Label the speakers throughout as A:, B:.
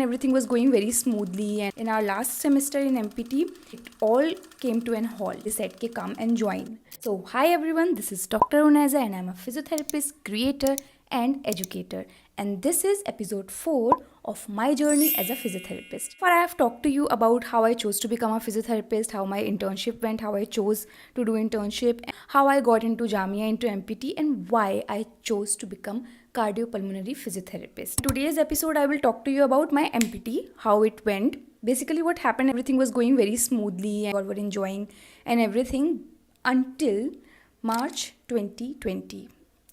A: Everything was going very smoothly, and in our last semester in MPT, it all came to an halt. They said, "Ke come and join." So, hi everyone, this is Dr. Unaza, and I'm a physiotherapist, creator, and educator. And this is episode 4 of my journey as a physiotherapist. For I have talked to you about how I chose to become a physiotherapist, how my internship went, how I chose to do internship, how I got into Jamia, into MPT, and why I chose to become cardiopulmonary physiotherapist. Today's episode, I will talk to you about my MPT, how it went. Basically, what happened, everything was going very smoothly, and we were enjoying and everything until March 2020.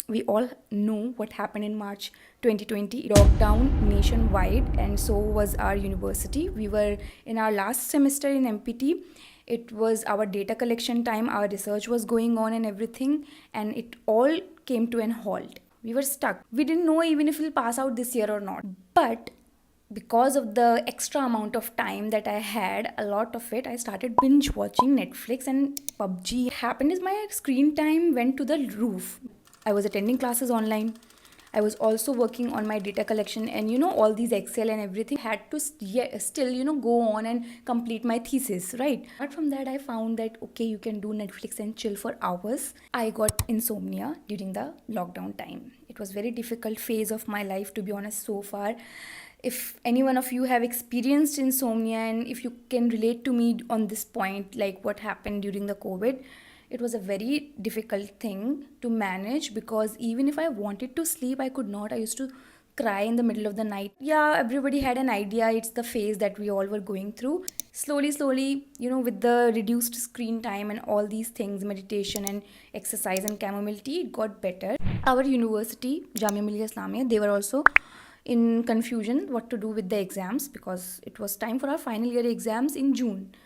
A: We all know what happened in March 2020. Lockdown nationwide, and so was our university. We were in our last semester in MPT. It was our data collection time, our research was going on and everything, and it all came to an halt. We were stuck. We didn't know even if we'll pass out this year or not. But because of the extra amount of time that I had, a lot of it, I started binge watching Netflix and PUBG. What happened is my screen time went to the roof. I was attending classes online. I was also working on my data collection and all these Excel and everything. I had to still go on and complete my thesis, right? Apart from that, I found that okay, you can do Netflix and chill for hours. I got insomnia during the lockdown time. It was very difficult phase of my life, to be honest, so far. If any one of you have experienced insomnia and if you can relate to me on this point, like what happened during the COVID, it was a very difficult thing to manage because even if I wanted to sleep, I could not. I used to cry in the middle of the night. Yeah, everybody had an idea. It's the phase that we all were going through. Slowly, with the reduced screen time and all these things, meditation and exercise and chamomile tea, it got better. Our university, Jamia Millia Islamia, they were also in confusion what to do with the exams because it was time for our final year exams in June.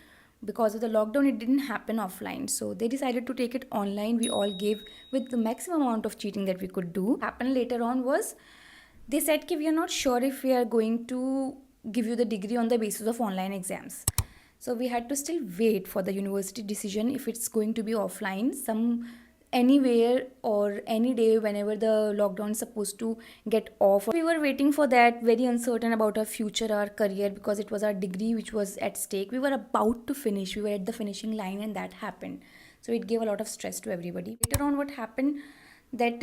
A: Because of the lockdown, it didn't happen offline, so they decided to take it online. We all gave with the maximum amount of cheating that we could do. What happened later on was they said we are not sure if we are going to give you the degree on the basis of online exams. So we had to still wait for the university decision if it's going to be offline anywhere or any day whenever the lockdown is supposed to get off. We were waiting for that, very uncertain about our future, our career, because it was our degree which was at stake. We were about to finish, we were at the finishing line, and that happened. So it gave a lot of stress to everybody. Later on, what happened that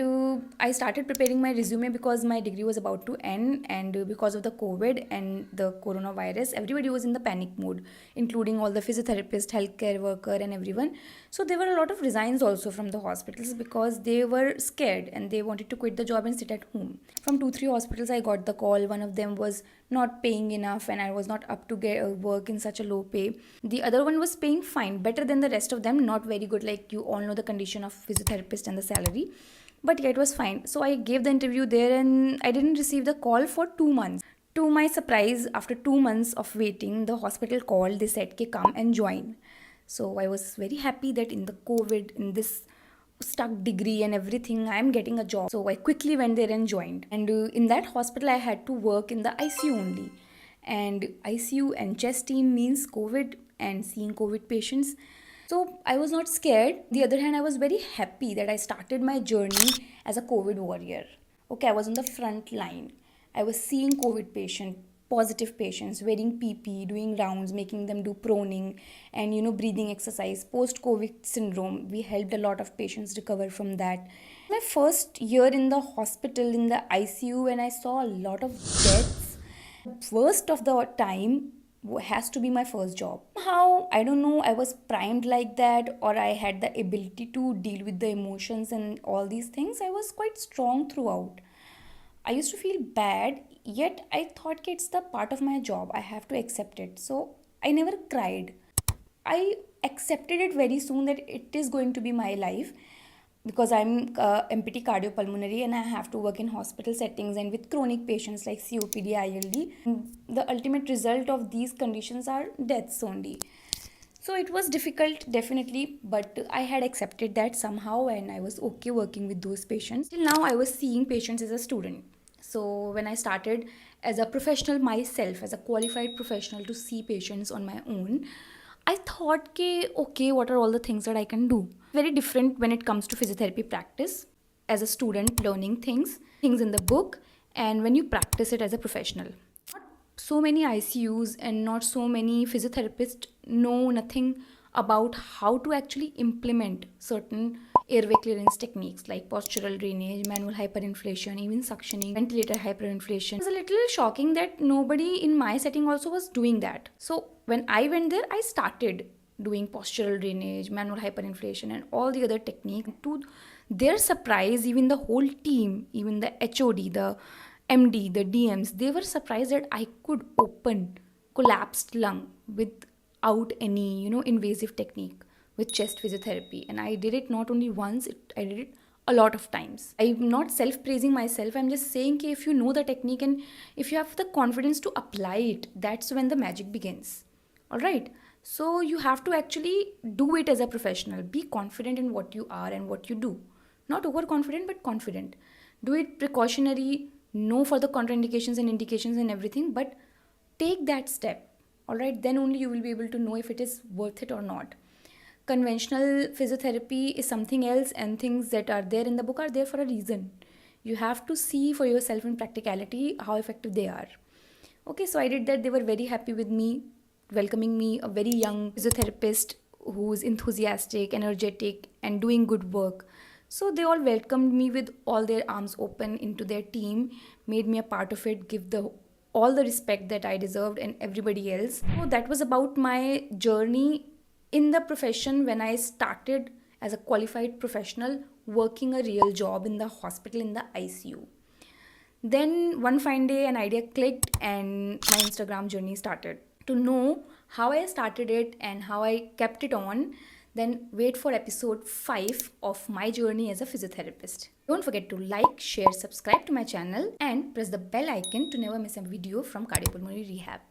A: I started preparing my resume because my degree was about to end, and because of the COVID and the coronavirus, everybody was in the panic mode, including all the physiotherapists, healthcare worker and everyone. So there were a lot of resigns also from the hospitals because they were scared and they wanted to quit the job and sit at home. From 2-3 hospitals I got the call. One of them was not paying enough and I was not up to get work in such a low pay. The other one was paying fine, better than the rest of them, not very good, like you all know the condition of physiotherapist and the salary. But yeah, it was fine. So I gave the interview there and I didn't receive the call for 2 months. To my surprise, after 2 months of waiting, the hospital called. They said, "Ke come and join." So I was very happy that in the COVID, in this stuck degree and everything, I'm getting a job. So I quickly went there and joined. And in that hospital, I had to work in the ICU only. And ICU and chest team means COVID and seeing COVID patients. So I was not scared. On the other hand, I was very happy that I started my journey as a COVID warrior. Okay, I was on the front line. I was seeing COVID patients, positive patients, wearing PP, doing rounds, making them do proning and breathing exercise. Post-COVID syndrome, we helped a lot of patients recover from that. My first year in the hospital, in the ICU, and I saw a lot of deaths. Worst of the time has to be my first job. Somehow, I don't know, I was primed like that, or I had the ability to deal with the emotions and all these things. I was quite strong throughout. I used to feel bad, yet I thought it's the part of my job. I have to accept it. So I never cried. I accepted it very soon that it is going to be my life because I'm MPT cardiopulmonary and I have to work in hospital settings and with chronic patients like COPD, ILD. The ultimate result of these conditions are deaths only. So it was difficult, definitely, but I had accepted that somehow and I was okay working with those patients. Till now, I was seeing patients as a student. So when I started as a professional myself, as a qualified professional to see patients on my own, I thought, okay, what are all the things that I can do? Very different when it comes to physiotherapy practice. As a student, learning things in the book, and when you practice it as a professional. Not so many ICUs and not so many physiotherapists know nothing about how to actually implement certain airway clearance techniques like postural drainage, manual hyperinflation, even suctioning, ventilator hyperinflation. It's a little shocking that nobody in my setting also was doing that. So when I went there, I started doing postural drainage, manual hyperinflation, and all the other techniques. To their surprise, even the whole team, even the HOD, the MD, the DMs, they were surprised that I could open collapsed lung without any, invasive technique with chest physiotherapy. And I did it not only once, I did it a lot of times. I'm not self-praising myself. I'm just saying that if you know the technique and if you have the confidence to apply it, that's when the magic begins. All right. So you have to actually do it as a professional. Be confident in what you are and what you do. Not overconfident, but confident. Do it precautionary, know for the contraindications and indications and everything, but take that step. All right, then only you will be able to know if it is worth it or not. Conventional physiotherapy is something else, and things that are there in the book are there for a reason. You have to see for yourself in practicality how effective they are. Okay, so I did that. They were very happy with me, welcoming me, a very young physiotherapist who's enthusiastic, energetic, and doing good work. So they all welcomed me with all their arms open into their team, made me a part of it, give the all the respect that I deserved and everybody else. So that was about my journey in the profession when I started as a qualified professional working a real job in the hospital in the ICU. Then one fine day an idea clicked and my Instagram journey started. To know how I started it and how I kept it on, then wait for episode 5 of my journey as a physiotherapist. Don't forget to like, share, subscribe to my channel and press the bell icon to never miss a video from cardiopulmonary rehab.